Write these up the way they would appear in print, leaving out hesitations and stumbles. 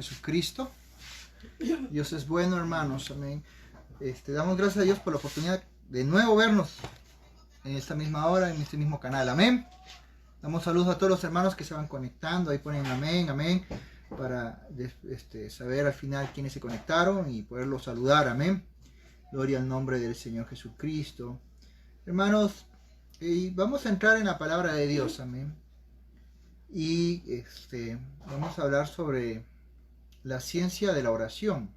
Jesucristo. Dios es bueno, hermanos, amén. Damos gracias a Dios por la oportunidad de nuevo vernos en esta misma hora, en este mismo canal, amén. Damos saludos a todos los hermanos que se van conectando, ahí ponen amén, amén, para saber al final quiénes se conectaron y poderlos saludar, amén. Gloria al nombre del Señor Jesucristo. Hermanos, vamos a entrar en la palabra de Dios, amén. Y vamos a hablar sobre la ciencia de la oración.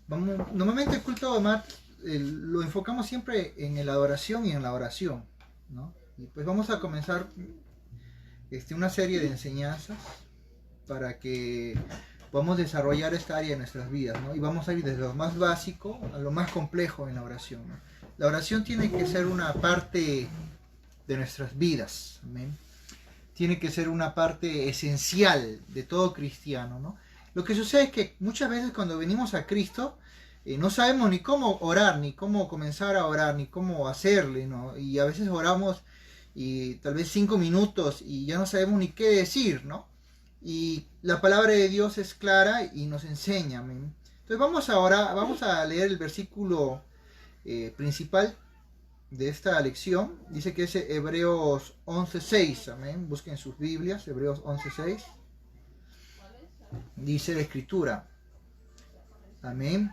Normalmente el culto además lo enfocamos siempre en la adoración y en la oración, ¿no? Y pues vamos a comenzar una serie de enseñanzas para que podamos desarrollar esta área de nuestras vidas, ¿no? Y vamos a ir desde lo más básico a lo más complejo en la oración, ¿no? La oración tiene que ser una parte de nuestras vidas, amén. Tiene que ser una parte esencial de todo cristiano, ¿no? Lo que sucede es que muchas veces cuando venimos a Cristo no sabemos ni cómo orar, ni cómo comenzar a orar, ni cómo hacerle, ¿no? Y a veces oramos y tal vez 5 minutos y ya no sabemos ni qué decir, ¿no? Y la palabra de Dios es clara y nos enseña, amén. Entonces vamos a leer el versículo principal de esta lección. Dice que es Hebreos 11:6, amén. Busquen sus Biblias, Hebreos 11:6. Dice la Escritura, amén.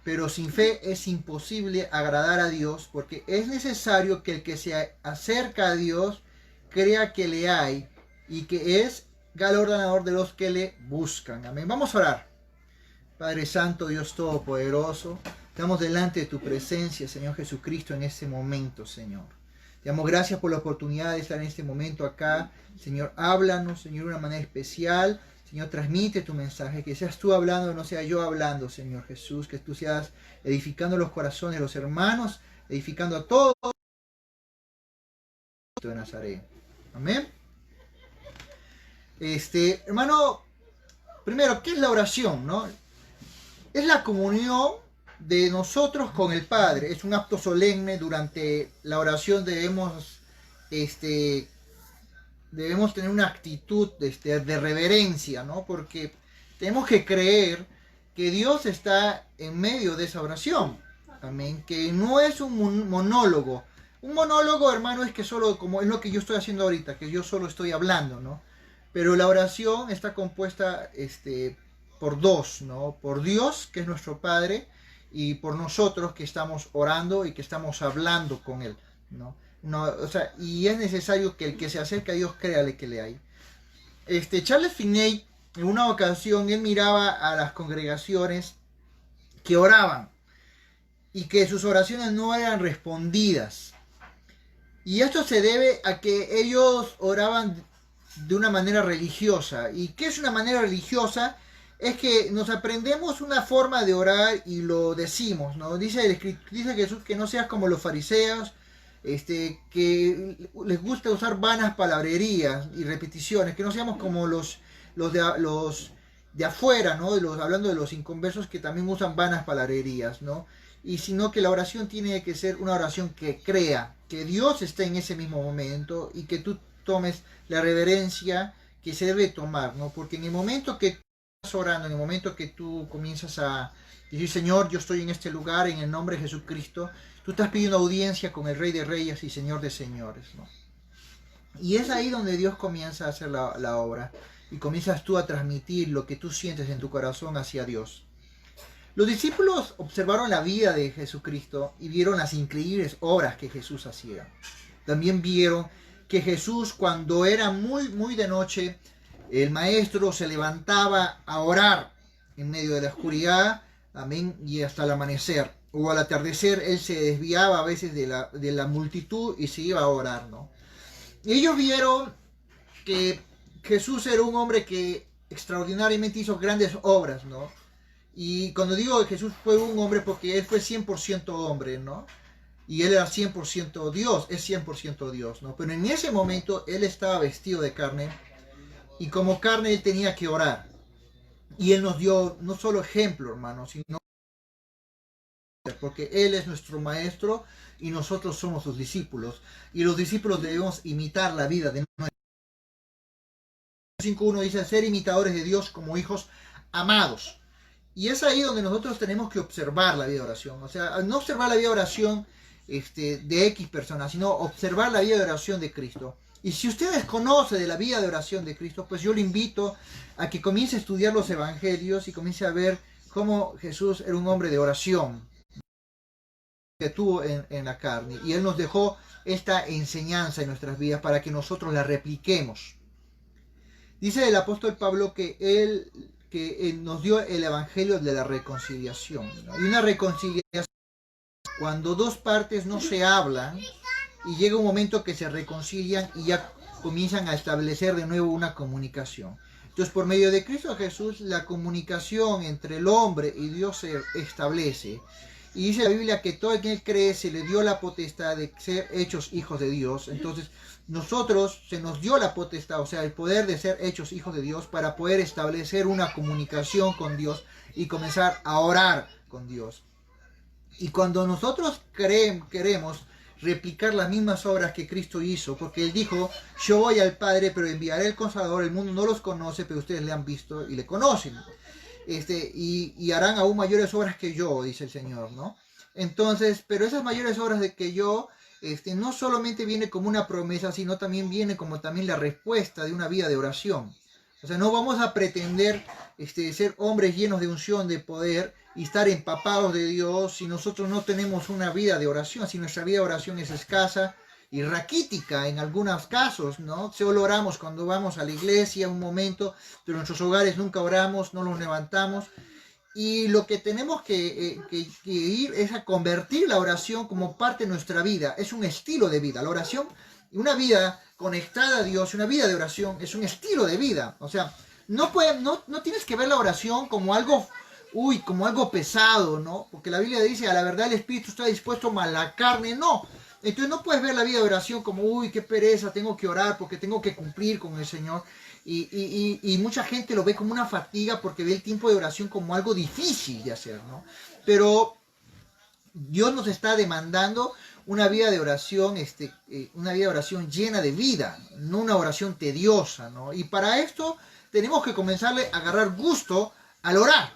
Pero sin fe es imposible agradar a Dios, porque es necesario que el que se acerca a Dios crea que le hay y que es galardonador de los que le buscan. Amén. Vamos a orar. Padre Santo, Dios Todopoderoso, estamos delante de tu presencia, Señor Jesucristo, en este momento, Señor. Te damos gracias por la oportunidad de estar en este momento acá. Señor, háblanos, Señor, de una manera especial. Señor, transmite tu mensaje, que seas tú hablando, no sea yo hablando, Señor Jesús, que tú seas edificando los corazones de los hermanos, edificando a todos de Nazaret. Amén. Hermano, primero, ¿qué es la oración, no? Es la comunión de nosotros con el Padre. Es un acto solemne. Durante la oración debemos tener una actitud de reverencia, ¿no? Porque tenemos que creer que Dios está en medio de esa oración. Amén. Que no es un monólogo. Un monólogo, hermano, es que solo, como es lo que yo estoy haciendo ahorita, que yo solo estoy hablando, ¿no? Pero la oración está compuesta por dos, ¿no? Por Dios, que es nuestro Padre, y por nosotros que estamos orando y que estamos hablando con Él, ¿no? No, o sea, y es necesario que el que se acerca a Dios créale que le hay. Charles Finney, en una ocasión, él miraba a las congregaciones que oraban y que sus oraciones no eran respondidas. Y esto se debe a que ellos oraban de una manera religiosa. ¿Y qué es una manera religiosa? Es que nos aprendemos una forma de orar y lo decimos, ¿no? Dice Jesús que no seas como los fariseos, que les gusta usar vanas palabrerías y repeticiones, que no seamos como los de afuera, ¿no? Hablando de los inconversos que también usan vanas palabrerías, ¿no? Y sino que la oración tiene que ser una oración que crea que Dios está en ese mismo momento y que tú tomes la reverencia que se debe tomar, ¿no? Porque en el momento que estás orando, en el momento que tú comienzas a decir, Señor, yo estoy en este lugar, en el nombre de Jesucristo, tú estás pidiendo audiencia con el Rey de Reyes y Señor de Señores, ¿no? Y es ahí donde Dios comienza a hacer la obra y comienzas tú a transmitir lo que tú sientes en tu corazón hacia Dios. Los discípulos observaron la vida de Jesucristo y vieron las increíbles obras que Jesús hacía. También vieron que Jesús, cuando era muy de noche, el maestro se levantaba a orar en medio de la oscuridad, amén, y hasta el amanecer. O al atardecer, él se desviaba a veces de la multitud y se iba a orar, ¿no? Y ellos vieron que Jesús era un hombre que extraordinariamente hizo grandes obras, ¿no? Y cuando digo que Jesús fue un hombre, porque él fue 100% hombre, ¿no? Y él era 100% Dios, es 100% Dios, ¿no? Pero en ese momento él estaba vestido de carne y como carne él tenía que orar. Y él nos dio no solo ejemplo, hermano, sino porque él es nuestro maestro y nosotros somos sus discípulos. Y los discípulos debemos imitar la vida de 5.1 dice, ser imitadores de Dios como hijos amados. Y es ahí donde nosotros tenemos que observar la vida de oración. O sea, no observar la vida de oración de X personas, sino observar la vida de oración de Cristo. Y si usted desconoce de la vida de oración de Cristo, pues yo le invito a que comience a estudiar los evangelios y comience a ver cómo Jesús era un hombre de oración que tuvo en la carne. Y Él nos dejó esta enseñanza en nuestras vidas para que nosotros la repliquemos. Dice el apóstol Pablo que Él nos dio el evangelio de la reconciliación, ¿no? Y una reconciliación cuando dos partes no se hablan y llega un momento que se reconcilian y ya comienzan a establecer de nuevo una comunicación. Entonces, por medio de Cristo Jesús, la comunicación entre el hombre y Dios se establece. Y dice la Biblia que todo el que cree se le dio la potestad de ser hechos hijos de Dios. Entonces, nosotros se nos dio la potestad, o sea, el poder de ser hechos hijos de Dios para poder establecer una comunicación con Dios y comenzar a orar con Dios. Y cuando nosotros queremos replicar las mismas obras que Cristo hizo, porque Él dijo, yo voy al Padre, pero enviaré el Consolador, el mundo no los conoce, pero ustedes le han visto y le conocen. Y harán aún mayores obras que yo, dice el Señor, ¿no? Entonces, pero esas mayores obras de que yo, no solamente viene como una promesa, sino también viene como también la respuesta de una vida de oración. O sea, no vamos a pretender ser hombres llenos de unción, de poder, y estar empapados de Dios si nosotros no tenemos una vida de oración, si nuestra vida de oración es escasa y raquítica en algunos casos, ¿no? Solo oramos cuando vamos a la iglesia un momento, pero en nuestros hogares nunca oramos, no nos levantamos. Y lo que tenemos que ir es a convertir la oración como parte de nuestra vida. Es un estilo de vida. La oración, una vida conectada a Dios, una vida de oración, es un estilo de vida. O sea, no tienes que ver la oración como algo, como algo pesado, ¿no? Porque la Biblia dice, a la verdad el Espíritu está dispuesto, mas la carne no. Entonces no puedes ver la vida de oración como, qué pereza, tengo que orar porque tengo que cumplir con el Señor. Y mucha gente lo ve como una fatiga porque ve el tiempo de oración como algo difícil de hacer, ¿no? Pero Dios nos está demandando una vida de oración, una vida de oración llena de vida, no una oración tediosa, ¿no? Y para esto tenemos que comenzarle a agarrar gusto al orar.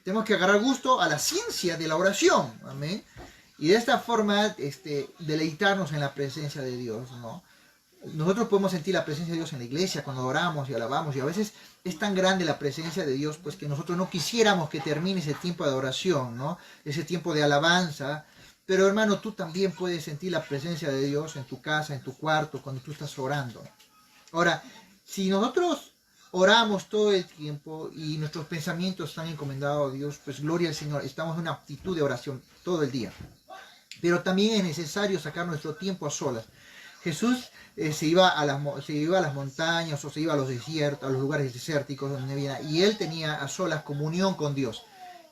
Tenemos que agarrar gusto a la ciencia de la oración, amén. Y de esta forma, deleitarnos en la presencia de Dios, ¿no? Nosotros podemos sentir la presencia de Dios en la iglesia cuando oramos y alabamos, y a veces es tan grande la presencia de Dios, pues que nosotros no quisiéramos que termine ese tiempo de adoración, ¿no? Ese tiempo de alabanza. Pero hermano, tú también puedes sentir la presencia de Dios en tu casa, en tu cuarto, cuando tú estás orando. Ahora, si nosotros oramos todo el tiempo y nuestros pensamientos están encomendados a Dios, pues gloria al Señor, estamos en una actitud de oración todo el día. Pero también es necesario sacar nuestro tiempo a solas. Jesús se iba a las montañas o se iba a los desiertos, a los lugares desérticos donde había, y él tenía a solas comunión con Dios.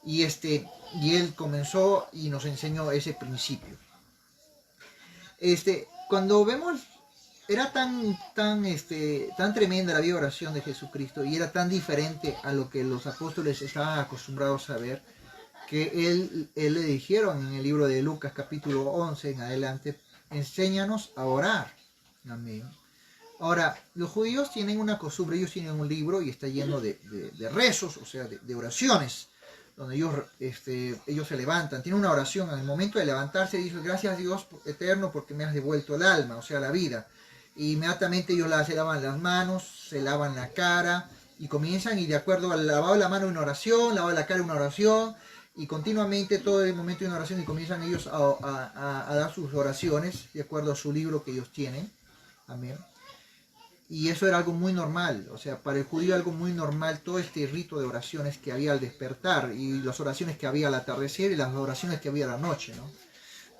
Y él comenzó y nos enseñó ese principio. Cuando vemos, era tan tremenda la vida de oración de Jesucristo y era tan diferente a lo que los apóstoles estaban acostumbrados a ver, que él le dijeron en el libro de Lucas capítulo 11 en adelante, enséñanos a orar. Amén. Ahora, los judíos tienen una costumbre, ellos tienen un libro y está lleno de rezos, o sea, de oraciones, donde ellos se levantan, tienen una oración en el momento de levantarse, dicen, gracias Dios eterno porque me has devuelto el alma, o sea, la vida. Y inmediatamente ellos se lavan las manos, se lavan la cara y comienzan, y de acuerdo al lavado de la mano una oración, lavado de la cara una oración, y continuamente todo el momento de una oración, y comienzan ellos a dar sus oraciones de acuerdo a su libro que ellos tienen. Amén. Y eso era algo muy normal, o sea, para el judío algo muy normal, todo este rito de oraciones que había al despertar, y las oraciones que había al atardecer, y las oraciones que había a la noche, ¿no?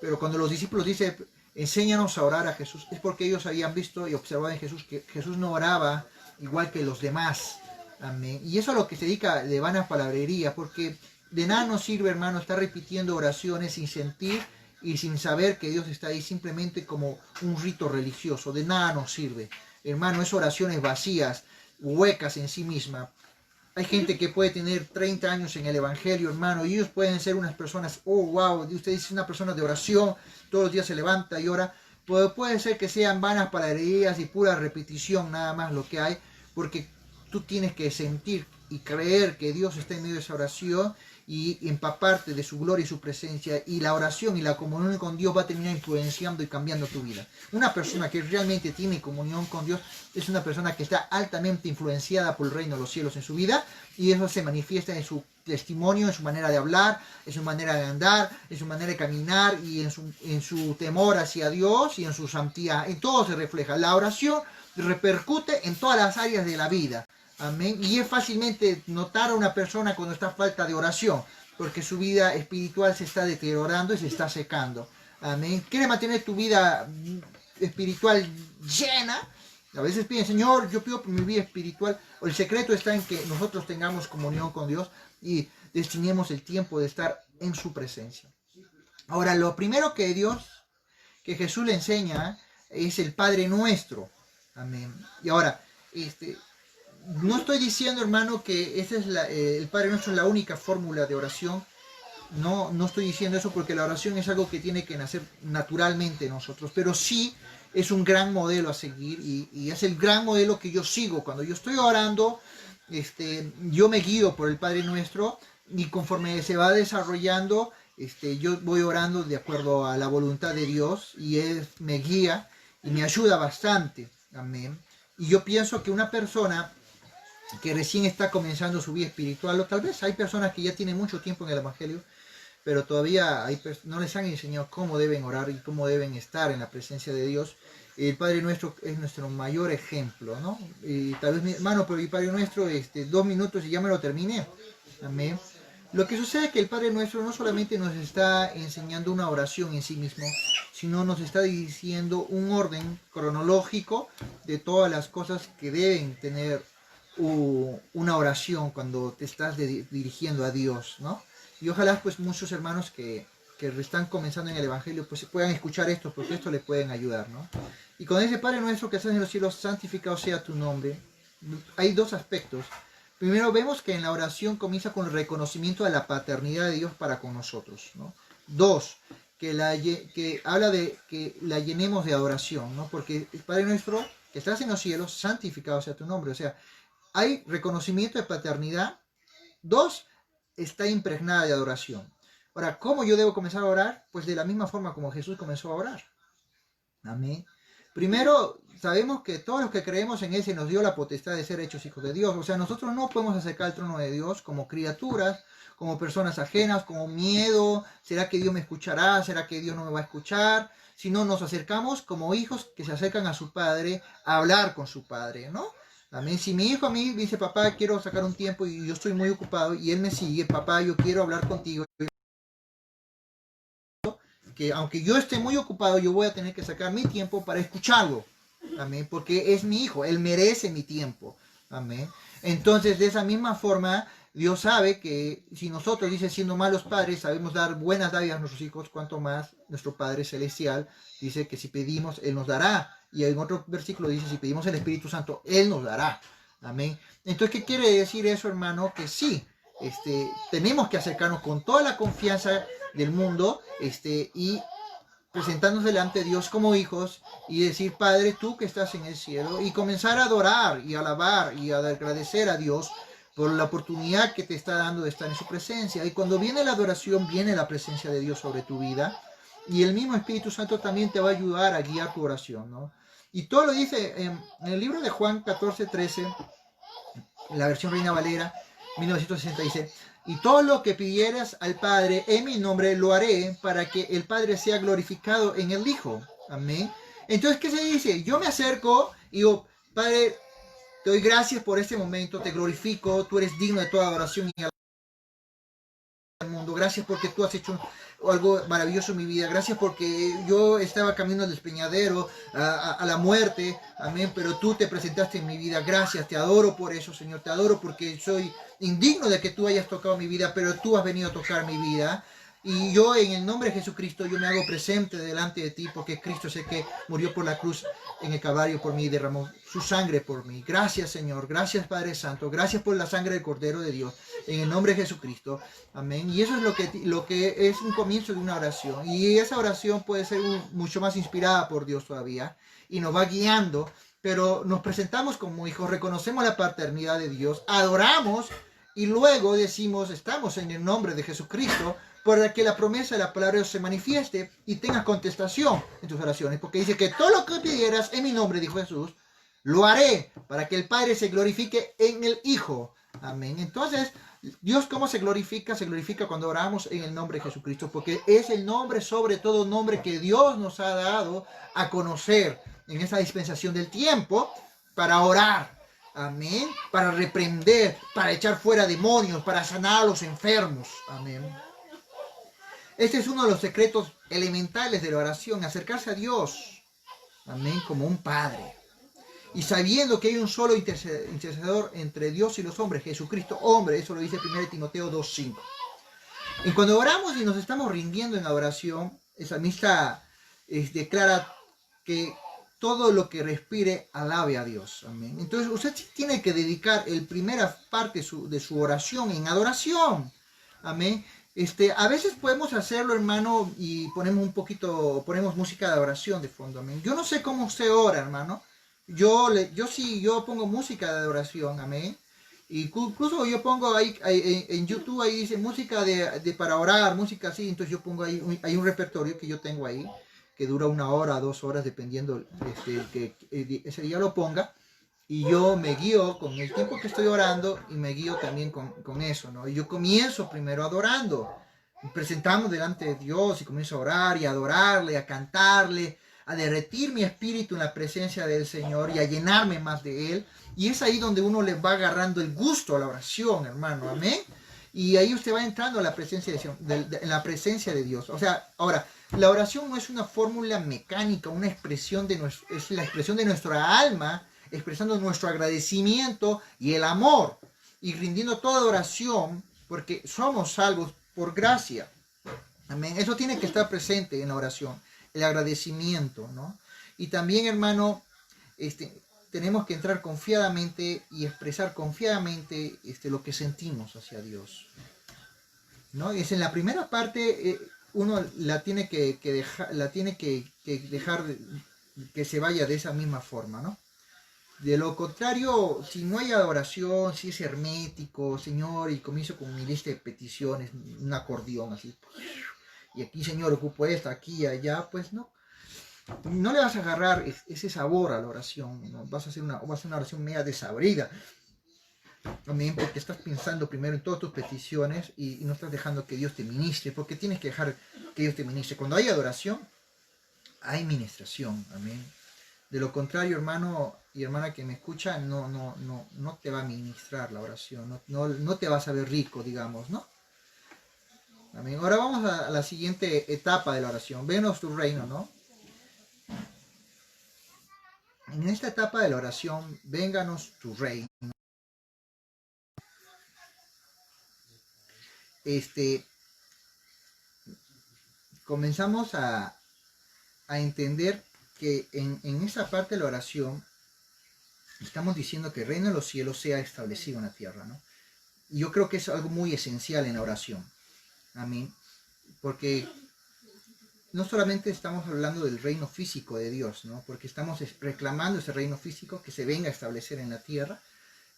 Pero cuando los discípulos dicen, enséñanos a orar a Jesús, es porque ellos habían visto y observado en Jesús que Jesús no oraba igual que los demás. Amén. Y eso es lo que se dedica de vana palabrería, porque de nada nos sirve, hermano, estar repitiendo oraciones sin sentir y sin saber que Dios está ahí, simplemente como un rito religioso. De nada nos sirve, hermano, es oraciones vacías, huecas en sí misma. Hay gente que puede tener 30 años en el Evangelio, hermano, y ellos pueden ser unas personas, wow, usted dice una persona de oración, todos los días se levanta y ora. Puede ser que sean vanas palabrerías y pura repetición, nada más lo que hay, porque tú tienes que sentir y creer que Dios está en medio de esa oración y empaparte de su gloria y su presencia, y la oración y la comunión con Dios va a terminar influenciando y cambiando tu vida. Una persona que realmente tiene comunión con Dios es una persona que está altamente influenciada por el reino de los cielos en su vida, y eso se manifiesta en su testimonio, en su manera de hablar, en su manera de andar, en su manera de caminar, y en su temor hacia Dios y en su santidad. En todo se refleja. La oración repercute en todas las áreas de la vida. Amén. Y es fácilmente notar a una persona cuando está falta de oración, porque su vida espiritual se está deteriorando y se está secando. Amén. ¿Quieres mantener tu vida espiritual llena? A veces piden, Señor, yo pido por mi vida espiritual. El secreto está en que nosotros tengamos comunión con Dios y destinemos el tiempo de estar en su presencia. Ahora, lo primero que Jesús le enseña es el Padre Nuestro. Amén. Y ahora, no estoy diciendo, hermano, que ese es el Padre Nuestro es la única fórmula de oración. No estoy diciendo eso, porque la oración es algo que tiene que nacer naturalmente en nosotros, pero sí es un gran modelo a seguir, y es el gran modelo que yo sigo. Cuando yo estoy orando, yo me guío por el Padre Nuestro, y conforme se va desarrollando, yo voy orando de acuerdo a la voluntad de Dios, y Él me guía y me ayuda bastante. Amén. Y yo pienso que una persona que recién está comenzando su vida espiritual, o tal vez hay personas que ya tienen mucho tiempo en el Evangelio, pero todavía no les han enseñado cómo deben orar y cómo deben estar en la presencia de Dios. El Padre Nuestro es nuestro mayor ejemplo, ¿no? Y tal vez, mi hermano, pero el Padre Nuestro, 2 minutos y ya me lo terminé. Amén. Lo que sucede es que el Padre Nuestro no solamente nos está enseñando una oración en sí mismo, sino nos está diciendo un orden cronológico de todas las cosas que deben tener una oración cuando te estás dirigiendo a Dios, ¿no? Y ojalá pues muchos hermanos que están comenzando en el Evangelio pues puedan escuchar esto, porque esto les pueden ayudar, ¿no? Y con ese Padre Nuestro que estás en los cielos, santificado sea tu nombre, hay 2 aspectos. Primero, vemos que en la oración comienza con el reconocimiento de la paternidad de Dios para con nosotros, ¿no? 2, que habla de que la llenemos de adoración, ¿no? Porque el Padre Nuestro que estás en los cielos, santificado sea tu nombre. O sea, hay reconocimiento de paternidad. 2, está impregnada de adoración. Ahora, ¿cómo yo debo comenzar a orar? Pues de la misma forma como Jesús comenzó a orar. Amén. Primero, sabemos que todos los que creemos en Él se nos dio la potestad de ser hechos hijos de Dios. O sea, nosotros no podemos acercar al trono de Dios como criaturas, como personas ajenas, como miedo. ¿Será que Dios me escuchará? ¿Será que Dios no me va a escuchar? Sino nos acercamos como hijos que se acercan a su Padre a hablar con su Padre, ¿no? Amén. Si mi hijo a mí dice, papá, quiero sacar un tiempo y yo estoy muy ocupado, y él me sigue, papá, yo quiero hablar contigo, que aunque yo esté muy ocupado, yo voy a tener que sacar mi tiempo para escucharlo. Amén. Porque es mi hijo, él merece mi tiempo. Amén. Entonces, de esa misma forma, Dios sabe que si nosotros, dice, siendo malos padres, sabemos dar buenas dádivas a nuestros hijos, cuanto más nuestro Padre Celestial dice que si pedimos, Él nos dará. Y en otro versículo dice, si pedimos el Espíritu Santo, Él nos dará. Amén. Entonces, ¿qué quiere decir eso, hermano? Que sí, tenemos que acercarnos con toda la confianza del mundo, y presentarnos delante de Dios como hijos y decir, Padre, tú que estás en el cielo, y comenzar a adorar y alabar y a agradecer a Dios por la oportunidad que te está dando de estar en su presencia. Y cuando viene la adoración, viene la presencia de Dios sobre tu vida, y el mismo Espíritu Santo también te va a ayudar a guiar tu oración, ¿no? Y todo lo dice en el libro de Juan 14:13, la versión Reina Valera 1966. Y todo lo que pidieras al Padre en mi nombre lo haré, para que el Padre sea glorificado en el Hijo. Amén. Entonces, ¿qué se dice? Yo me acerco y digo, Padre, te doy gracias por este momento, te glorifico, tú eres digno de toda adoración y al mundo. Gracias porque tú has hecho algo maravilloso en mi vida. Gracias porque yo estaba camino al despeñadero, a la muerte. Amén. Pero tú te presentaste en mi vida. Gracias. Te adoro por eso, Señor. Te adoro porque soy indigno de que tú hayas tocado mi vida, pero tú has venido a tocar mi vida. Y yo, en el nombre de Jesucristo, yo me hago presente delante de ti, porque Cristo es el que murió por la cruz en el Calvario por mí, derramó su sangre por mí. Gracias, Señor. Gracias, Padre Santo. Gracias por la sangre del Cordero de Dios, en el nombre de Jesucristo. Amén. Y eso es lo que es un comienzo de una oración. Y esa oración puede ser mucho más inspirada por Dios todavía, y nos va guiando pero nos presentamos como hijos, reconocemos la paternidad de Dios, adoramos y luego decimos, estamos en el nombre de Jesucristo, para que la promesa de la palabra de Dios se manifieste y tengas contestación en tus oraciones, porque dice que todo lo que pidieras en mi nombre, dijo Jesús, lo haré para que el Padre se glorifique en el Hijo. Amén. Entonces, Dios, ¿cómo se glorifica? Se glorifica cuando oramos en el nombre de Jesucristo, porque es el nombre, sobre todo nombre que Dios nos ha dado a conocer en esta dispensación del tiempo para orar. Amén. Para reprender, para echar fuera demonios, para sanar a los enfermos. Amén. Este es uno de los secretos elementales de la oración, acercarse a Dios. Amén. Como un Padre. Y sabiendo que hay un solo intercesor entre Dios y los hombres, Jesucristo, hombre, eso lo dice 1 Timoteo 2:5. Y cuando oramos y nos estamos rindiendo en la oración, el salmista declara que todo lo que respire alabe a Dios. Amén. Entonces usted tiene que dedicar la primera parte de su oración en adoración. Amén. A veces podemos hacerlo, hermano, y ponemos música de oración de fondo. Amén. Yo no sé cómo usted ora, hermano. Yo pongo música de adoración, amén. Y incluso yo pongo ahí en YouTube, ahí dice música para orar, música así. Entonces yo pongo ahí, hay un repertorio que yo tengo ahí, que dura 1 hora, 2 horas, dependiendo que ese día lo ponga. Y yo me guío con el tiempo que estoy orando y me guío también con eso, ¿no? Y yo comienzo primero adorando. Me presentamos delante de Dios y comienzo a orar y a adorarle, a cantarle, a derretir mi espíritu en la presencia del Señor y a llenarme más de Él. Y es ahí donde uno le va agarrando el gusto a la oración, hermano, amén. Y ahí usted va entrando a la presencia en la presencia de Dios. O sea, ahora, la oración no es una fórmula mecánica, una expresión es la expresión de nuestra alma, expresando nuestro agradecimiento y el amor, y rindiendo toda oración, porque somos salvos por gracia. Amén. Eso tiene que estar presente en la oración, el agradecimiento, ¿no? Y también, hermano, tenemos que entrar confiadamente y expresar confiadamente lo que sentimos hacia Dios, ¿no? Es en la primera parte, uno la tiene que dejar que se vaya de esa misma forma, ¿no? De lo contrario, si no hay adoración, si es hermético, Señor, y comienzo con mi lista de peticiones, un acordeón así, y aquí, Señor, ocupo esta, aquí y allá, pues no le vas a agarrar ese sabor a la oración, ¿no? Vas a hacer una oración media desabrida, también porque estás pensando primero en todas tus peticiones y no estás dejando que Dios te ministre, porque tienes que dejar que Dios te ministre. Cuando hay adoración, hay ministración, amén. De lo contrario, hermano y hermana que me escucha, no te va a ministrar la oración, no te vas a ver rico, digamos, ¿no? Amén. Ahora vamos a la siguiente etapa de la oración. Véanos tu reino, ¿no? En esta etapa de la oración, vénganos tu reino. Comenzamos a entender que en esa parte de la oración estamos diciendo que el reino de los cielos sea establecido en la tierra, ¿no? Y yo creo que es algo muy esencial en la oración. Amén. Porque no solamente estamos hablando del reino físico de Dios, ¿no? Porque estamos reclamando ese reino físico que se venga a establecer en la tierra.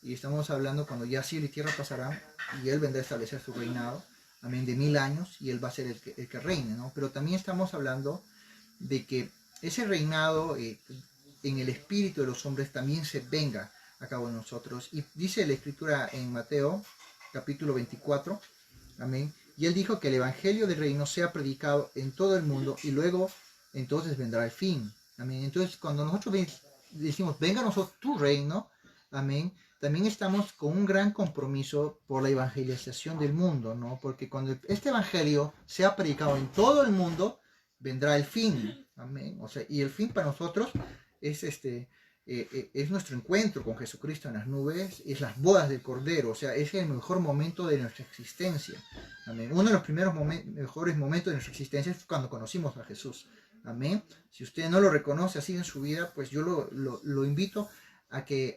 Y estamos hablando cuando ya cielo y tierra pasarán y Él vendrá a establecer su reinado, amén, de 1000 años, y Él va a ser el que reine, ¿no? Pero también estamos hablando de que ese reinado en el espíritu de los hombres también se venga a cabo en nosotros. Y dice la Escritura en Mateo, capítulo 24, amén, y Él dijo que el evangelio del reino sea predicado en todo el mundo y luego entonces vendrá el fin, amén. Entonces cuando nosotros decimos, venga a nosotros tu reino, amén, también estamos con un gran compromiso por la evangelización del mundo, ¿no? Porque cuando este evangelio sea predicado en todo el mundo, vendrá el fin, amén. O sea, y el fin para nosotros es es nuestro encuentro con Jesucristo en las nubes, es las bodas del Cordero, o sea, es el mejor momento de nuestra existencia, amén. Uno de los mejores momentos de nuestra existencia es cuando conocimos a Jesús, amén. Si usted no lo reconoce así en su vida, pues yo lo invito a que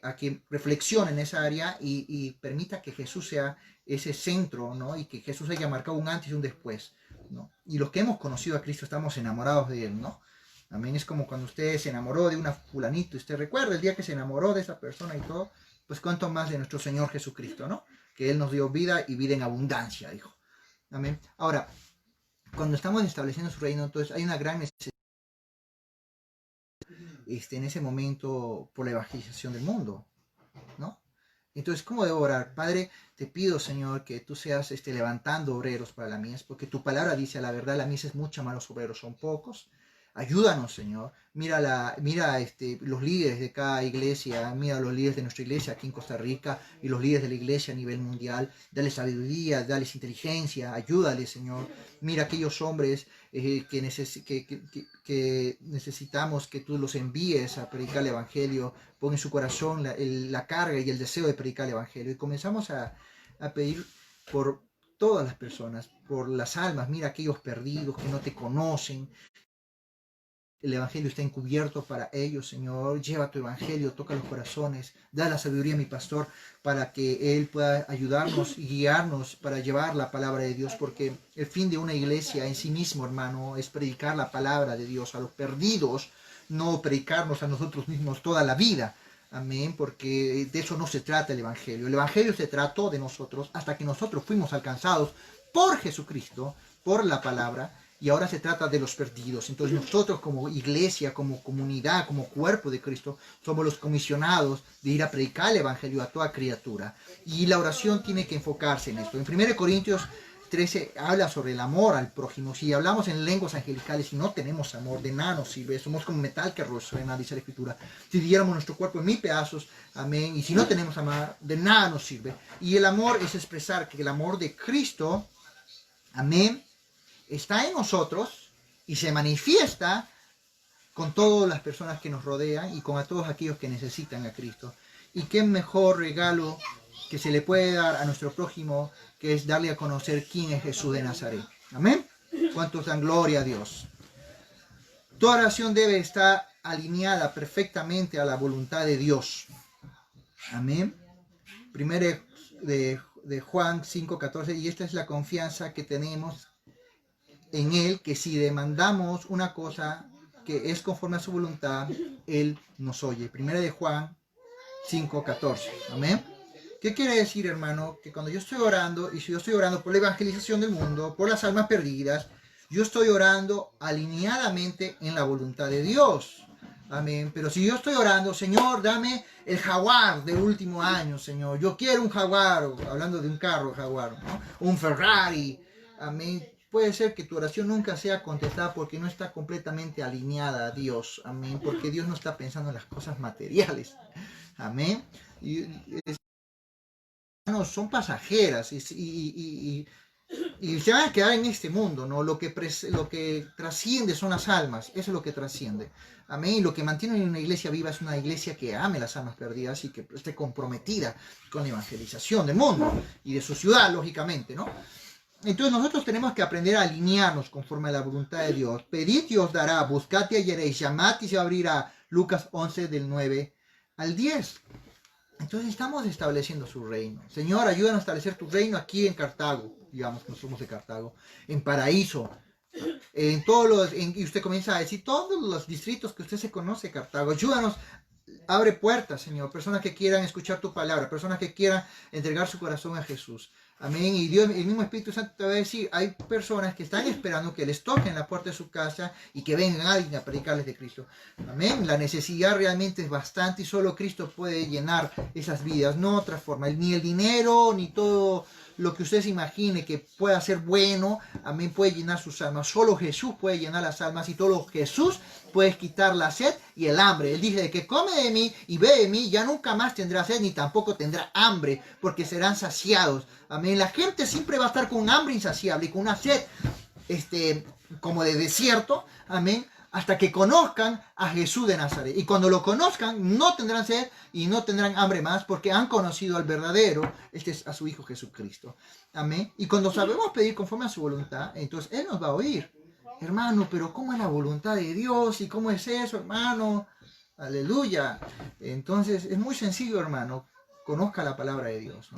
reflexione en esa área y permita que Jesús sea ese centro, ¿no? Y que Jesús haya marcado un antes y un después, ¿no? Y los que hemos conocido a Cristo estamos enamorados de Él, ¿no? Amén. Es como cuando usted se enamoró de una fulanito, y usted recuerda el día que se enamoró de esa persona y todo, pues cuánto más de nuestro Señor Jesucristo, ¿no? Que Él nos dio vida y vida en abundancia, dijo. Amén. Ahora, cuando estamos estableciendo su reino, entonces hay una gran necesidad en ese momento por la evangelización del mundo, ¿no? Entonces, ¿cómo debo orar? Padre, te pido, Señor, que tú seas levantando obreros para la mies, porque tu palabra dice, a la verdad, la mies es mucha, más los obreros son pocos. Ayúdanos, Señor. Mira los líderes de cada iglesia, mira los líderes de nuestra iglesia aquí en Costa Rica y los líderes de la iglesia a nivel mundial. Dale sabiduría, dale inteligencia, ayúdales, Señor. Mira aquellos hombres que necesitamos que tú los envíes a predicar el Evangelio. Pon en su corazón la carga y el deseo de predicar el Evangelio. Y comenzamos a pedir por todas las personas, por las almas. Mira aquellos perdidos que no te conocen. El Evangelio está encubierto para ellos, Señor. Lleva tu Evangelio, toca los corazones. Da la sabiduría a mi pastor para que él pueda ayudarnos y guiarnos para llevar la palabra de Dios. Porque el fin de una iglesia en sí mismo, hermano, es predicar la palabra de Dios a los perdidos, no predicarnos a nosotros mismos toda la vida. Amén, porque de eso no se trata el Evangelio. El Evangelio se trató de nosotros hasta que nosotros fuimos alcanzados por Jesucristo, por la palabra. Y ahora se trata de los perdidos. Entonces nosotros como iglesia, como comunidad, como cuerpo de Cristo, somos los comisionados de ir a predicar el Evangelio a toda criatura. Y la oración tiene que enfocarse en esto. En 1 Corintios 13 habla sobre el amor al prójimo. Si hablamos en lenguas angelicales y no tenemos amor, de nada nos sirve. Somos como metal que resuena, dice la Escritura. Si diéramos nuestro cuerpo en 1000 pedazos, amén. Y si no tenemos amor, de nada nos sirve. Y el amor es expresar que el amor de Cristo, amén, está en nosotros y se manifiesta con todas las personas que nos rodean y con a todos aquellos que necesitan a Cristo. Y qué mejor regalo que se le puede dar a nuestro prójimo, que es darle a conocer quién es Jesús de Nazaret. Amén. ¿Cuántos dan gloria a Dios? Toda oración debe estar alineada perfectamente a la voluntad de Dios. Amén. Primero de Juan 5:14, y esta es la confianza que tenemos en Él, que si demandamos una cosa que es conforme a su voluntad, Él nos oye. Primera de Juan 5:14. Amén. ¿Qué quiere decir, hermano? Que cuando yo estoy orando, y si yo estoy orando por la evangelización del mundo, por las almas perdidas, yo estoy orando alineadamente en la voluntad de Dios. Amén. Pero si yo estoy orando, Señor, dame el Jaguar del último año, Señor. Yo quiero un Jaguar, hablando de un carro Jaguar, ¿no? Un Ferrari. Amén. Puede ser que tu oración nunca sea contestada porque no está completamente alineada a Dios. Amén. Porque Dios no está pensando en las cosas materiales. Amén. Son pasajeras y se van a quedar en este mundo, ¿no? Lo que trasciende son las almas. Eso es lo que trasciende. Amén. Y lo que mantiene una iglesia viva es una iglesia que ame las almas perdidas y que esté comprometida con la evangelización del mundo y de su ciudad, lógicamente, ¿no? Entonces nosotros tenemos que aprender a alinearnos conforme a la voluntad de Dios. Pedid y os dará, buscad y hallaréis, llamad y se abrirá. Lucas 11 del 9 al 10. Entonces estamos estableciendo su reino. Señor, ayúdanos a establecer tu reino aquí en Cartago. Digamos que no somos de Cartago. En Paraíso. Y usted comienza a decir todos los distritos que usted se conoce, Cartago. Ayúdanos. Abre puertas, Señor. Personas que quieran escuchar tu palabra. Personas que quieran entregar su corazón a Jesús. Amén. Y Dios, el mismo Espíritu Santo te va a decir, hay personas que están esperando que les toquen la puerta de su casa y que vengan alguien a predicarles de Cristo. Amén. La necesidad realmente es bastante y solo Cristo puede llenar esas vidas, no otra forma. Ni el dinero, ni todo lo que usted se imagine que pueda ser bueno, amén, puede llenar sus almas. Solo Jesús puede llenar las almas y solo Jesús puede quitar la sed y el hambre. Él dice que come de mí y ve de mí, ya nunca más tendrá sed ni tampoco tendrá hambre, porque serán saciados. Amén. La gente siempre va a estar con un hambre insaciable y con una sed como de desierto. Amén. Hasta que conozcan a Jesús de Nazaret. Y cuando lo conozcan, no tendrán sed y no tendrán hambre más, porque han conocido al verdadero, es a su Hijo Jesucristo. Amén. Y cuando sabemos pedir conforme a su voluntad, entonces Él nos va a oír. Hermano, pero ¿cómo es la voluntad de Dios? ¿Y cómo es eso, hermano? Aleluya. Entonces, es muy sencillo, hermano. Conozca la palabra de Dios, ¿no?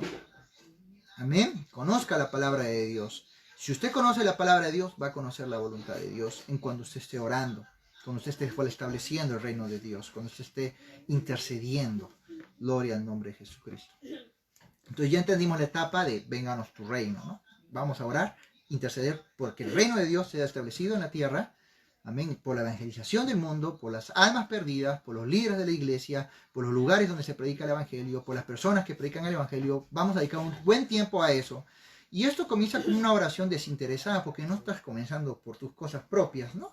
Amén. Conozca la palabra de Dios. Si usted conoce la palabra de Dios, va a conocer la voluntad de Dios en cuando usted esté orando. cuando usted esté estableciendo el reino de Dios, cuando usted esté intercediendo. Gloria al nombre de Jesucristo. Entonces ya entendimos la etapa de vénganos tu reino, ¿no? Vamos a orar, interceder porque el reino de Dios sea establecido en la tierra. Amén. Por la evangelización del mundo, por las almas perdidas, por los líderes de la iglesia, por los lugares donde se predica el evangelio, por las personas que predican el evangelio. Vamos a dedicar un buen tiempo a eso. Y esto comienza con una oración desinteresada, porque no estás comenzando por tus cosas propias, ¿no?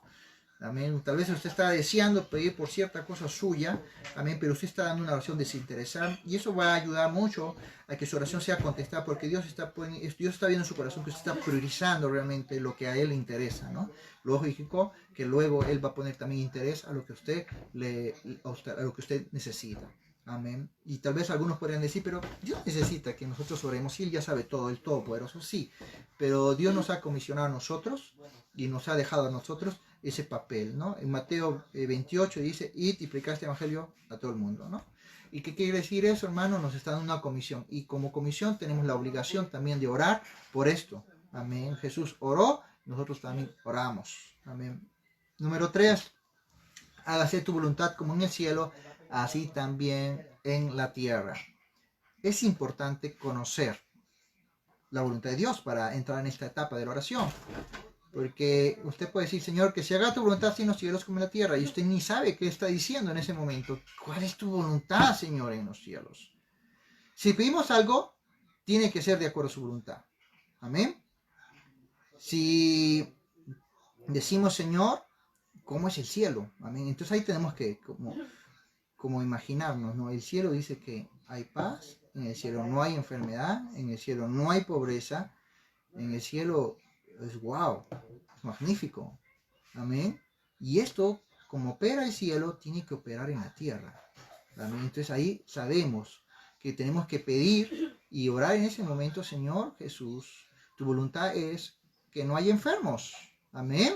Amén. Tal vez usted está deseando pedir por cierta cosa suya, amén, pero usted está dando una oración desinteresada y eso va a ayudar mucho a que su oración sea contestada, porque Dios está viendo en su corazón que usted está priorizando realmente lo que a Él le interesa, ¿no? Lógico que luego Él va a poner también interés a lo que a lo que usted necesita. Amén. Y tal vez algunos podrían decir, pero Dios necesita que nosotros oremos, y Él ya sabe todo, el Todopoderoso, sí, pero Dios nos ha comisionado a nosotros y nos ha dejado a nosotros ese papel, ¿no? En Mateo 28 dice, id y predicad este evangelio a todo el mundo, ¿no? ¿Y qué quiere decir eso, hermano? Nos está dando una comisión, y como comisión tenemos la obligación también de orar por esto. Amén. Jesús oró, nosotros también oramos. Amén. Número 3, hágase tu voluntad como en el cielo, así también en la tierra. Es importante conocer la voluntad de Dios para entrar en esta etapa de la oración. Porque usted puede decir, Señor, que se haga tu voluntad así en los cielos como en la tierra. Y usted ni sabe qué está diciendo en ese momento. ¿Cuál es tu voluntad, Señor, en los cielos? Si pedimos algo, tiene que ser de acuerdo a su voluntad. Amén. Si decimos, Señor, ¿cómo es el cielo? Amén. Entonces ahí tenemos que como imaginarnos, ¿no? El cielo dice que hay paz, en el cielo no hay enfermedad, en el cielo no hay pobreza, en el cielo es wow, es magnífico. Amén. Y esto, como opera el cielo, tiene que operar en la tierra. Amén. Entonces ahí sabemos que tenemos que pedir y orar en ese momento, Señor Jesús, tu voluntad es que no haya enfermos. Amén.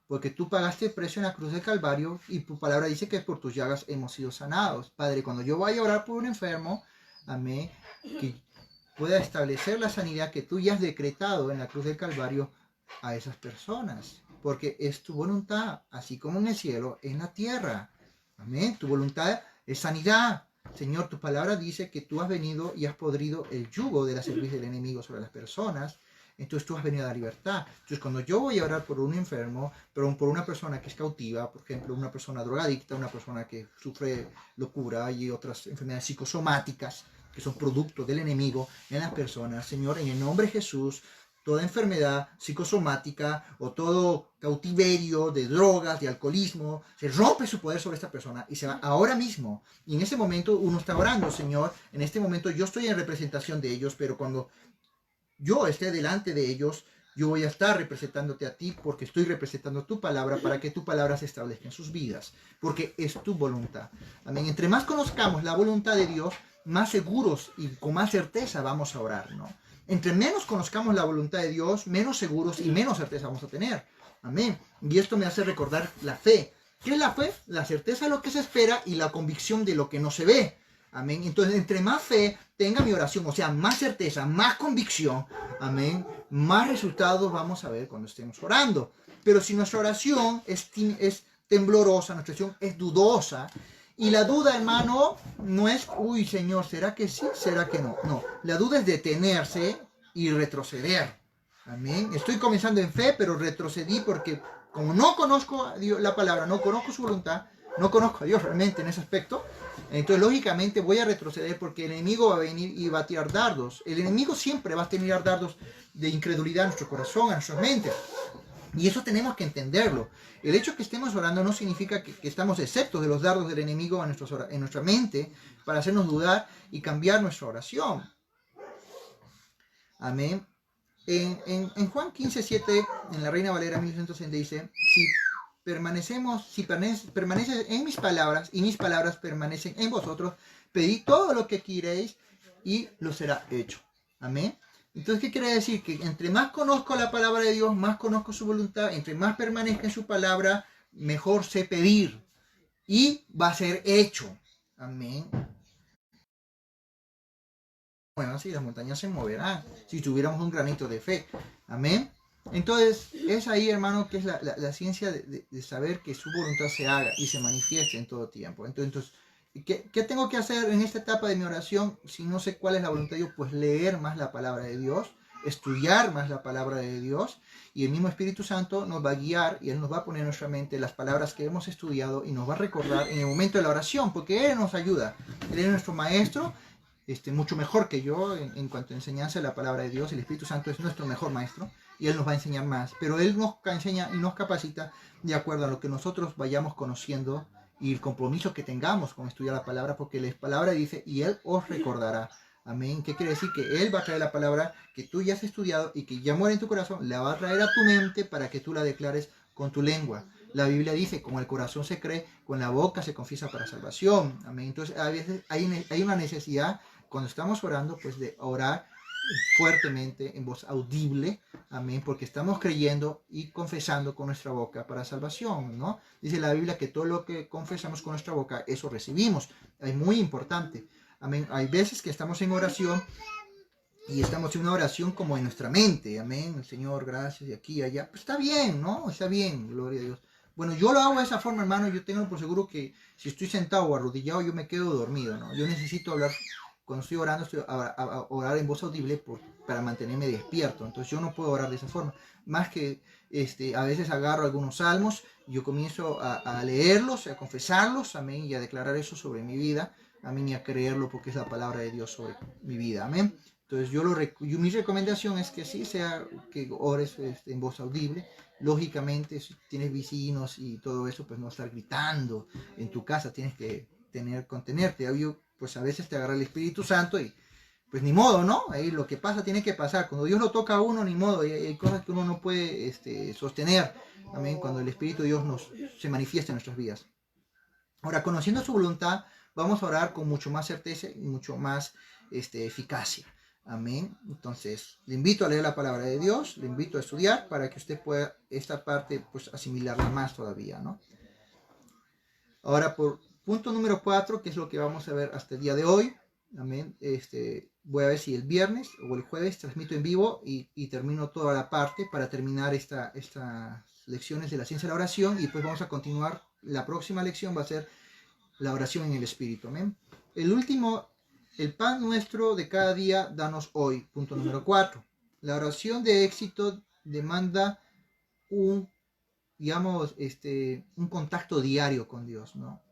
Porque tú pagaste el precio en la cruz del Calvario y tu palabra dice que por tus llagas hemos sido sanados. Padre, cuando yo vaya a orar por un enfermo, amén, que pueda establecer la sanidad que tú ya has decretado en la cruz del Calvario a esas personas. Porque es tu voluntad, así como en el cielo, en la tierra. Amén. Tu voluntad es sanidad. Señor, tu palabra dice que tú has venido y has podrido el yugo de la servicio del enemigo sobre las personas. Entonces tú has venido a la libertad. Entonces cuando yo voy a orar por un enfermo, pero por una persona que es cautiva, por ejemplo, una persona drogadicta, una persona que sufre locura y otras enfermedades psicosomáticas que son producto del enemigo en las personas, Señor, en el nombre de Jesús, toda enfermedad psicosomática o todo cautiverio de drogas, de alcoholismo, se rompe su poder sobre esta persona y se va ahora mismo. Y en ese momento uno está orando, Señor, en este momento yo estoy en representación de ellos, pero cuando yo esté delante de ellos, yo voy a estar representándote a ti porque estoy representando tu palabra para que tu palabra se establezca en sus vidas, porque es tu voluntad. Amén. Entre más conozcamos la voluntad de Dios, más seguros y con más certeza vamos a orar, ¿no? Entre menos conozcamos la voluntad de Dios, menos seguros y menos certeza vamos a tener. Amén. Y esto me hace recordar la fe. ¿Qué es la fe? La certeza de lo que se espera y la convicción de lo que no se ve. Amén. Entonces, entre más fe tenga mi oración, o sea, más certeza, más convicción, amén, más resultados vamos a ver cuando estemos orando. Pero si nuestra oración es temblorosa, nuestra oración es dudosa, y la duda, hermano, no es, uy, Señor, ¿será que sí? ¿Será que no? No, la duda es detenerse y retroceder. Amén. Estoy comenzando en fe, pero retrocedí porque como no conozco a Dios, la palabra, no conozco su voluntad, no conozco a Dios realmente en ese aspecto, entonces lógicamente voy a retroceder porque el enemigo va a venir y va a tirar dardos. El enemigo siempre va a tirar dardos de incredulidad a nuestro corazón, a nuestra mente. Y eso tenemos que entenderlo. El hecho que estemos orando no significa que estamos exceptos de los dardos del enemigo en nuestra mente para hacernos dudar y cambiar nuestra oración. Amén. En Juan 15:7, en la Reina Valera 1960 dice, permaneces en mis palabras y mis palabras permanecen en vosotros, pedid todo lo que queréis y lo será hecho. Amén. Entonces, ¿qué quiere decir? Que entre más conozco la palabra de Dios, más conozco su voluntad, entre más permanezca en su palabra, mejor sé pedir y va a ser hecho. Amén. Bueno, así las montañas se moverán si tuviéramos un granito de fe. Amén. Entonces, es ahí, hermano, que es la ciencia de saber que su voluntad se haga y se manifieste en todo tiempo. Entonces, ¿qué tengo que hacer en esta etapa de mi oración si no sé cuál es la voluntad de Dios? Pues leer más la palabra de Dios, estudiar más la palabra de Dios, y el mismo Espíritu Santo nos va a guiar y Él nos va a poner en nuestra mente las palabras que hemos estudiado y nos va a recordar en el momento de la oración, porque Él nos ayuda. Él es nuestro maestro, mucho mejor que yo en cuanto a enseñanza de la palabra de Dios. El Espíritu Santo es nuestro mejor maestro y Él nos va a enseñar más, pero Él nos enseña y nos capacita de acuerdo a lo que nosotros vayamos conociendo y el compromiso que tengamos con estudiar la palabra, porque la palabra dice, y Él os recordará. Amén. ¿Qué quiere decir? Que Él va a traer la palabra que tú ya has estudiado y que ya muere en tu corazón, la va a traer a tu mente para que tú la declares con tu lengua. La Biblia dice, con el corazón se cree, con la boca se confiesa para salvación. Amén. Entonces, a veces hay una necesidad, cuando estamos orando, pues de orar fuertemente, en voz audible, amén, porque estamos creyendo y confesando con nuestra boca para salvación, ¿no? Dice la Biblia que todo lo que confesamos con nuestra boca, eso recibimos. Es muy importante, amén. Hay veces que estamos en oración y estamos en una oración como en nuestra mente, amén, el Señor, gracias, y aquí y allá, pues está bien, ¿no? Está bien, gloria a Dios. Bueno, yo lo hago de esa forma, hermano, yo tengo por seguro que si estoy sentado o arrodillado, yo me quedo dormido, ¿no? Yo necesito hablar, cuando estoy orando, a orar en voz audible para mantenerme despierto, entonces yo no puedo orar de esa forma, más que a veces agarro algunos salmos, yo comienzo a leerlos, a confesarlos, amén, y a declarar eso sobre mi vida, amén, y a creerlo porque es la palabra de Dios sobre mi vida, amén. Entonces mi recomendación es que sí sea que ores en voz audible. Lógicamente, si tienes vecinos y todo eso, pues no estar gritando en tu casa, tienes que contenerte. Pues a veces te agarra el Espíritu Santo y pues ni modo, ¿no? Ahí lo que pasa tiene que pasar. Cuando Dios lo toca a uno, ni modo. Hay cosas que uno no puede sostener. Amén. Cuando el Espíritu de Dios se manifiesta en nuestras vidas. Ahora, conociendo su voluntad, vamos a orar con mucho más certeza y mucho más eficacia. Amén. Entonces, le invito a leer la palabra de Dios, le invito a estudiar para que usted pueda esta parte pues asimilarla más todavía, ¿no? Ahora, por punto número 4, que es lo que vamos a ver hasta el día de hoy. Amén. Voy a ver si el viernes o el jueves transmito en vivo y termino toda la parte para terminar estas lecciones de la ciencia de la oración, y pues vamos a continuar. La próxima lección va a ser la oración en el Espíritu. Amén. El último, el pan nuestro de cada día, danos hoy. Punto número 4. La oración de éxito demanda digamos, un contacto diario con Dios, ¿no?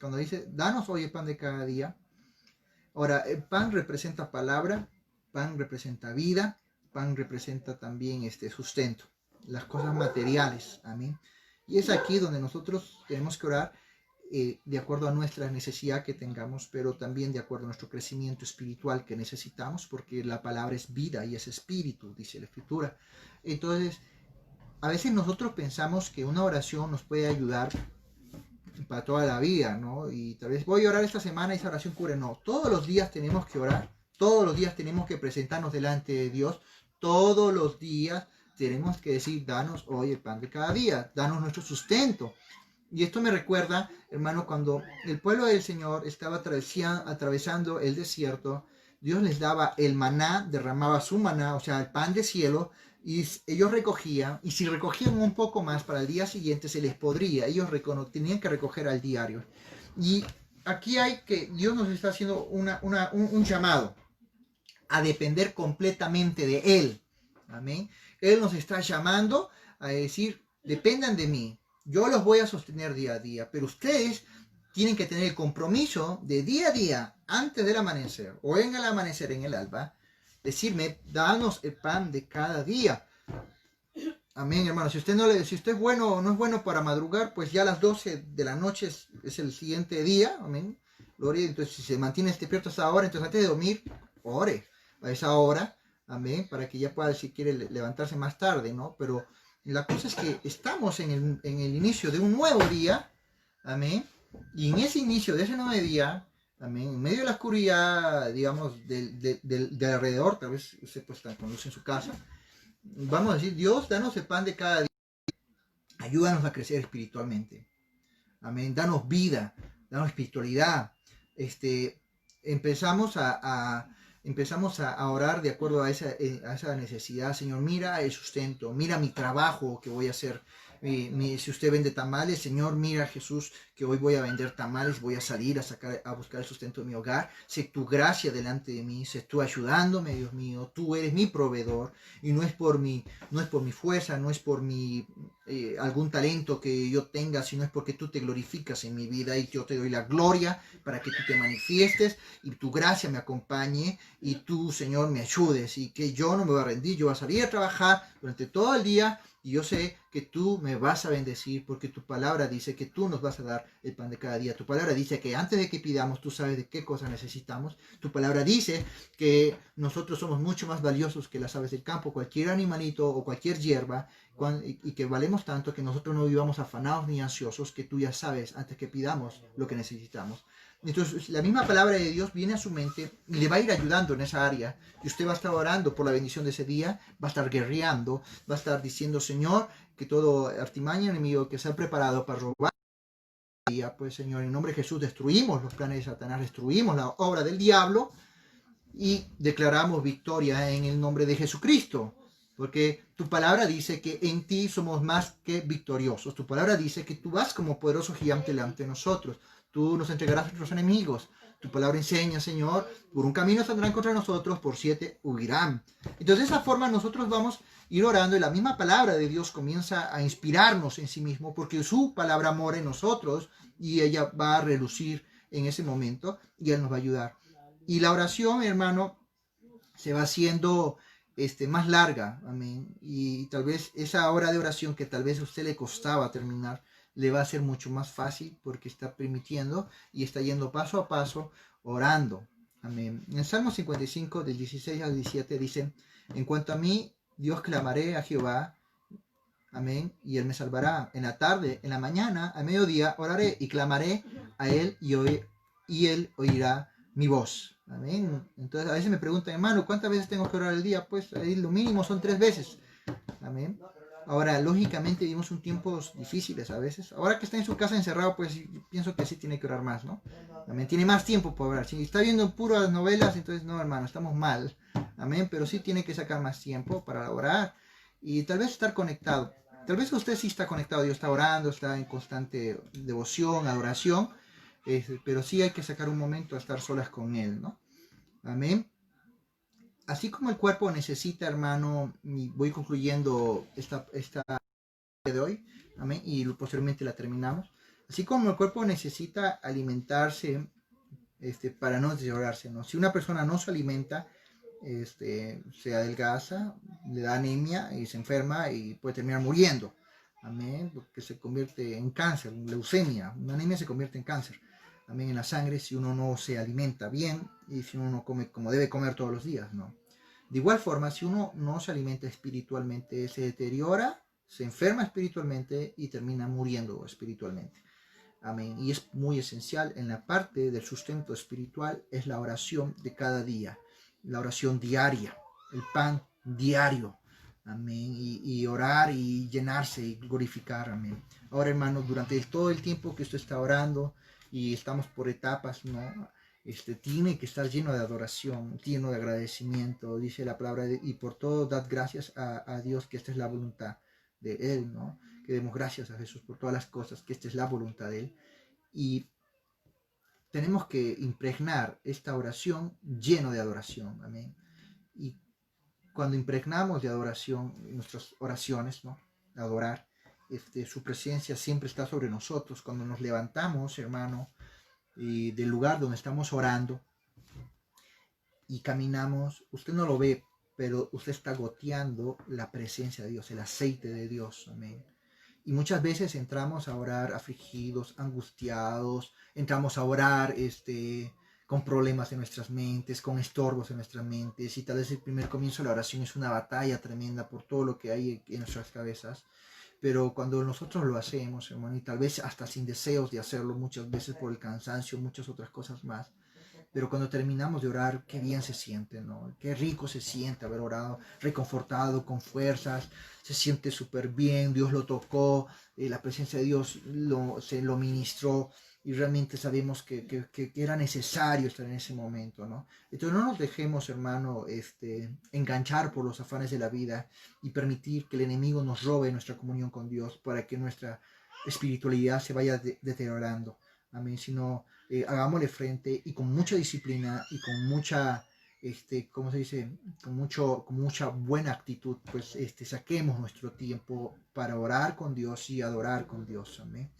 Cuando dice, danos hoy el pan de cada día. Ahora, el pan representa palabra, pan representa vida, pan representa también sustento, las cosas materiales. Amén. Y es aquí donde nosotros tenemos que orar de acuerdo a nuestra necesidad que tengamos, pero también de acuerdo a nuestro crecimiento espiritual que necesitamos, porque la palabra es vida y es espíritu, dice la Escritura. Entonces, a veces nosotros pensamos que una oración nos puede ayudar para toda la vida, ¿no? Y tal vez voy a orar esta semana y esa oración cubre. No, todos los días tenemos que orar, todos los días tenemos que presentarnos delante de Dios, todos los días tenemos que decir, danos hoy el pan de cada día, danos nuestro sustento. Y esto me recuerda, hermano, cuando el pueblo del Señor estaba atravesando el desierto, Dios les daba el maná, derramaba su maná, o sea, el pan de cielo, y ellos recogían, y si recogían un poco más para el día siguiente se les podría, ellos tenían que recoger al diario. Y aquí hay que, Dios nos está haciendo un llamado a depender completamente de Él. Amén. Él nos está llamando a decir, dependan de mí, yo los voy a sostener día a día, pero ustedes tienen que tener el compromiso de día a día, antes del amanecer o en el amanecer, en el alba, decirme, danos el pan de cada día. Amén, hermano. Si usted es bueno o no es bueno para madrugar, pues ya a las 12 de la noche es el siguiente día. Amén. Gloria. Entonces, si se mantiene despierto hasta ahora, entonces antes de dormir, ore a esa hora. Amén. Para que ya pueda, si quiere, levantarse más tarde, ¿no? Pero la cosa es que estamos en el inicio de un nuevo día. Amén. Y en ese inicio de ese nuevo día, amén, en medio de la oscuridad, digamos, del alrededor, tal vez usted pues está con luz en su casa, vamos a decir, Dios, danos el pan de cada día, ayúdanos a crecer espiritualmente, amén, danos vida, danos espiritualidad, empezamos empezamos a orar de acuerdo a esa necesidad. Señor, mira el sustento, mira mi trabajo que voy a hacer. Si usted vende tamales, Señor, mira Jesús, que hoy voy a vender tamales, voy a salir a buscar el sustento de mi hogar. Sé tu gracia delante de mí, sé tú ayudándome, Dios mío. Tú eres mi proveedor y no es por mi fuerza, no es por algún talento que yo tenga, sino es porque tú te glorificas en mi vida y yo te doy la gloria para que tú te manifiestes y tu gracia me acompañe y tú, Señor, me ayudes y que yo no me voy a rendir. Yo voy a salir a trabajar durante todo el día y yo sé que tú me vas a bendecir porque tu palabra dice que tú nos vas a dar el pan de cada día. Tu palabra dice que antes de que pidamos, tú sabes de qué cosas necesitamos. Tu palabra dice que nosotros somos mucho más valiosos que las aves del campo, cualquier animalito o cualquier hierba, y que valemos tanto que nosotros no vivamos afanados ni ansiosos, que tú ya sabes antes que pidamos lo que necesitamos. Entonces, la misma palabra de Dios viene a su mente y le va a ir ayudando en esa área. Y usted va a estar orando por la bendición de ese día, va a estar guerreando, va a estar diciendo, Señor, que todo artimaña enemigo que se ha preparado para robar, pues Señor, en nombre de Jesús destruimos los planes de Satanás, destruimos la obra del diablo y declaramos victoria en el nombre de Jesucristo. Porque tu palabra dice que en ti somos más que victoriosos. Tu palabra dice que tú vas como poderoso gigante delante de nosotros. Tú nos entregarás a nuestros enemigos. Tu palabra enseña, Señor, por un camino saldrán contra nosotros, por 7 huirán. Entonces, de esa forma nosotros vamos a ir orando y la misma palabra de Dios comienza a inspirarnos en sí mismo porque su palabra mora en nosotros y ella va a relucir en ese momento y Él nos va a ayudar. Y la oración, hermano, se va haciendo más larga, amén. Y tal vez esa hora de oración que tal vez a usted le costaba terminar, le va a ser mucho más fácil porque está permitiendo y está yendo paso a paso orando. Amén. En el Salmo 55, del 16 al 17 dice, en cuanto a mí, Dios clamaré a Jehová, amén, y Él me salvará. En la tarde, en la mañana, a mediodía, oraré y clamaré a Él y Él oirá mi voz. Amén. Entonces a veces me preguntan, hermano, ¿cuántas veces tengo que orar al día? Pues ahí lo mínimo son 3 veces. Amén. Ahora, lógicamente vivimos un tiempos difíciles a veces. Ahora que está en su casa encerrado, pues pienso que sí tiene que orar más, ¿no? Amén. Tiene más tiempo para orar. Si está viendo puras novelas, entonces no, hermano, estamos mal. Amén. Pero sí tiene que sacar más tiempo para orar y tal vez estar conectado. Tal vez usted sí está conectado, Dios está orando, está en constante devoción, adoración, pero sí hay que sacar un momento a estar solas con Él, ¿no? Amén. Así como el cuerpo necesita, hermano, y voy concluyendo esta de hoy, amén, y posteriormente la terminamos. Así como el cuerpo necesita alimentarse para no deteriorarse, ¿no? Si una persona no se alimenta, se adelgaza, le da anemia y se enferma y puede terminar muriendo. Amén, porque se convierte en cáncer, leucemia. Una anemia se convierte en cáncer. Amén, en la sangre si uno no se alimenta bien y si uno no come como debe comer todos los días, ¿no? De igual forma, si uno no se alimenta espiritualmente, se deteriora, se enferma espiritualmente y termina muriendo espiritualmente. Amén. Y es muy esencial en la parte del sustento espiritual, es la oración de cada día, la oración diaria, el pan diario. Amén. Y orar y llenarse y glorificar. Amén. Ahora, hermanos, durante todo el tiempo que usted está orando y estamos por etapas, ¿no? Tiene que estar lleno de adoración, lleno de agradecimiento, dice la palabra, y por todo dad gracias a Dios, que esta es la voluntad de Él, ¿no? Que demos gracias a Jesús por todas las cosas, que esta es la voluntad de Él. Y tenemos que impregnar esta oración lleno de adoración, amén. Y cuando impregnamos de adoración nuestras oraciones, ¿no? Adorar, su presencia siempre está sobre nosotros. Cuando nos levantamos, hermano, del lugar donde estamos orando y caminamos, usted no lo ve, pero usted está goteando la presencia de Dios, el aceite de Dios, amén. Y muchas veces entramos a orar afligidos, angustiados, entramos a orar con problemas en nuestras mentes, con estorbos en nuestras mentes. Y tal vez el primer comienzo de la oración es una batalla tremenda por todo lo que hay en nuestras cabezas. Pero cuando nosotros lo hacemos, hermano, y tal vez hasta sin deseos de hacerlo, muchas veces por el cansancio, muchas otras cosas más, pero cuando terminamos de orar, qué bien se siente, ¿no? Qué rico se siente haber orado, reconfortado, con fuerzas, se siente súper bien, Dios lo tocó, la presencia de Dios se lo ministró, y realmente sabemos que era necesario estar en ese momento, ¿no? Entonces no nos dejemos, hermano, enganchar por los afanes de la vida y permitir que el enemigo nos robe nuestra comunión con Dios para que nuestra espiritualidad se vaya deteriorando. Amén. Sino hagámosle frente y con mucha disciplina y con mucha, ¿cómo se dice? Con mucha buena actitud, pues saquemos nuestro tiempo para orar con Dios y adorar con Dios. Amén.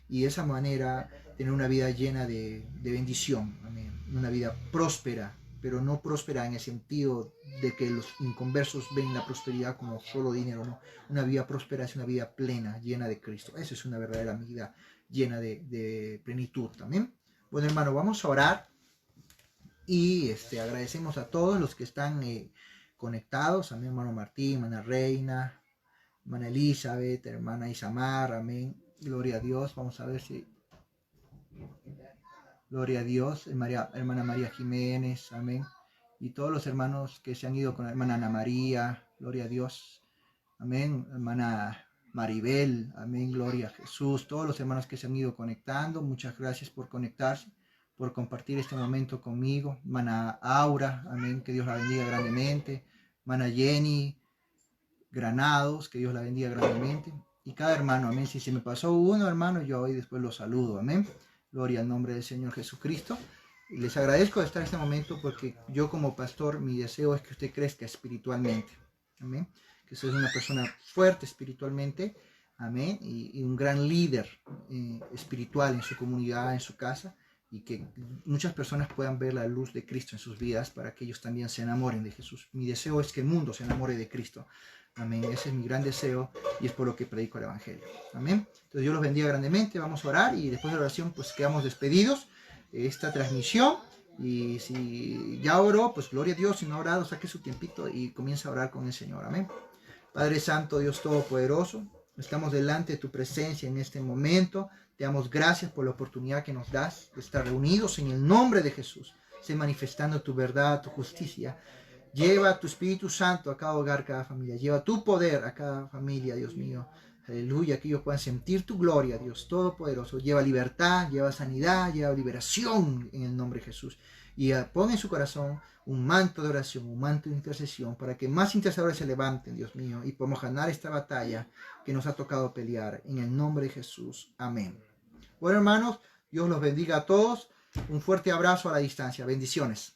Y de esa manera tener una vida llena de bendición, amén. Una vida próspera, pero no próspera en el sentido de que los inconversos ven la prosperidad como solo dinero, no. Una vida próspera es una vida plena, llena de Cristo. Esa es una verdadera vida llena de plenitud también. Bueno, hermano, vamos a orar y agradecemos a todos los que están conectados, a mi hermano Martín, hermana Reina, hermana Elizabeth, hermana Isamar, amén. Gloria a Dios. Vamos a ver si. Gloria a Dios. Hermana María Jiménez. Amén. Y todos los hermanos que se han ido con la hermana Ana María. Gloria a Dios. Amén. Hermana Maribel. Amén. Gloria a Jesús. Todos los hermanos que se han ido conectando. Muchas gracias por conectarse, por compartir este momento conmigo. Hermana Aura. Amén. Que Dios la bendiga grandemente. Hermana Jenny Granados. Que Dios la bendiga grandemente. Y cada hermano, amén. Si se me pasó uno, hermano, yo hoy después lo saludo, amén. Gloria al nombre del Señor Jesucristo. Y les agradezco de estar en este momento porque yo como pastor, mi deseo es que usted crezca espiritualmente, amén. Que usted es una persona fuerte espiritualmente, amén. Y un gran líder espiritual en su comunidad, en su casa. Y que muchas personas puedan ver la luz de Cristo en sus vidas para que ellos también se enamoren de Jesús. Mi deseo es que el mundo se enamore de Cristo. Amén. Ese es mi gran deseo y es por lo que predico el Evangelio. Amén. Entonces Dios los bendiga grandemente. Vamos a orar y después de la oración pues quedamos despedidos de esta transmisión. Y si ya oró, pues gloria a Dios. Si no ha orado, saque su tiempito y comienza a orar con el Señor. Amén. Padre Santo, Dios Todopoderoso, estamos delante de tu presencia en este momento. Te damos gracias por la oportunidad que nos das de estar reunidos en el nombre de Jesús. Sé manifestando tu verdad, tu justicia. Lleva tu Espíritu Santo a cada hogar, cada familia. Lleva tu poder a cada familia, Dios mío. Aleluya, que ellos puedan sentir tu gloria, Dios Todopoderoso. Lleva libertad, lleva sanidad, lleva liberación en el nombre de Jesús. Y pon en su corazón un manto de oración, un manto de intercesión, para que más intercesores se levanten, Dios mío, y podamos ganar esta batalla que nos ha tocado pelear. En el nombre de Jesús. Amén. Bueno, hermanos, Dios los bendiga a todos. Un fuerte abrazo a la distancia. Bendiciones.